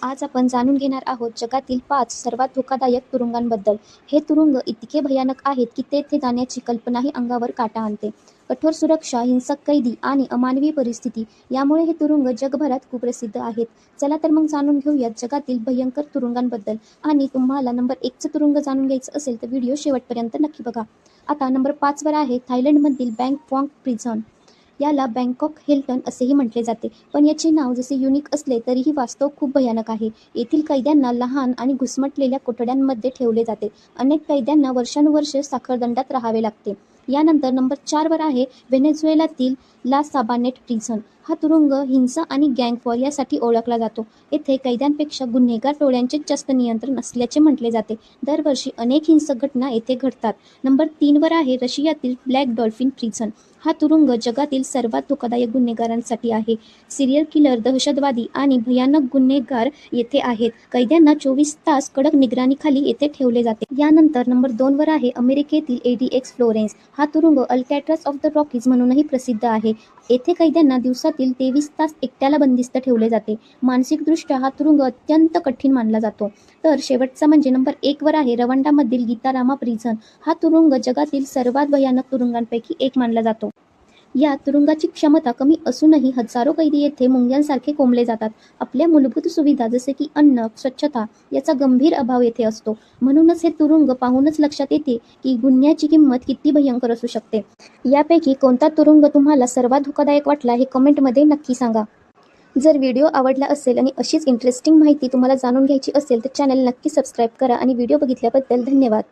आज आपण जाणून घेणार आहोत जगातील 5 सर्वात धोकादायक तुरुंगांबद्दल. हे तुरुंग इतके भयानक आहेत की तेथे जाण्याची कल्पनाही अंगावर काटा आणते. कठोर सुरक्षा, हिंसक कैदी आणि अमानवी परिस्थिती यामुळे हे तुरुंग जगभरात कुप्रसिद्ध आहेत. चला तर मग जाणून घेऊयात जगातील भयंकर तुरुंगांबद्दल. आणि तुम्हाला नंबर 1चं तुरुंग जाणून घ्यायचं असेल तर व्हिडिओ शेवटपर्यंत नक्की बघा. आता नंबर 5 वर आहे थायलंडमधील बँकॉक प्रिझन. याला बँकॉक हिल्टन असेही म्हटले जाते, पण याचे नाव जसे युनिक असले तरीही वास्तव खूप भयानक आहे. येथील कैद्यांना लहान आणि घुसमटलेल्या कोठड्यांमध्ये ठेवले जाते. अनेक कैद्यांना वर्षानुवर्षे साखळदंडात राहावे लागते. यानंतर नंबर 4 वर आहे व्हेनेझुएलातील ला साबानेट प्रिझन. हा तुरुंग हिंसा आणि गँग वॉर यासाठी ओळखला जातो. येथे कैद्यांपेक्षा गुन्हेगार टोळ्यांचे जास्त नियंत्रण असल्याचे म्हटले जाते. दरवर्षी अनेक हिंसक घटना येथे घडतात. नंबर 3 वर आहे रशियातील ब्लॅक डॉल्फिन प्रिझन. हा तुरुंग जगातील सर्वात धोकादायक गुन्हेगारांसाठी आहे. सिरियल किलर, दहशतवादी आणि भयानक गुन्हेगार येथे आहेत. कैद्यांना 24 तास कडक निगराणीखाली येथे ठेवले जाते. यानंतर नंबर 2 वर आहे अमेरिकेतील ADX फ्लोरेन्स. हा तुरुंग अल्कॅट्रास ऑफ द रॉकीज म्हणूनही प्रसिद्ध आहे. येथे कैद्यांना दिवसातील 23 तास एकट्याला बंदिस्त ठेवले जाते. मानसिकदृष्ट्या हा तुरुंग अत्यंत कठीण मानला जातो. तर शेवटचा म्हणजे नंबर 1 वर आहे रवांडामधील गीतारामा प्रिझन. हा तुरुंग जगातील सर्वात भयानक तुरुंगांपैकी एक मानला जातो. या तुरुंगाची क्षमता कमी असूनही हजारो कैदी येथे मुंग्यांसारखे कोंबले जातात. आपल्या मूलभूत सुविधा जसे की अन्न, स्वच्छता याचा गंभीर अभाव येथे असतो. म्हणूनच हे तुरुंग पाहूनच लक्षात येते की गुन्ह्याची किंमत किती भयंकर असू शकते. यापैकी कोणता तुरुंग तुम्हाला सर्वात धोकादायक वाटला हे कमेंटमध्ये नक्की सांगा. जर व्हिडिओ आवडला असेल आणि अशीच इंटरेस्टिंग माहिती तुम्हाला जाणून घ्यायची असेल तर चॅनल नक्की सबस्क्राईब करा आणि व्हिडिओ बघितल्याबद्दल धन्यवाद.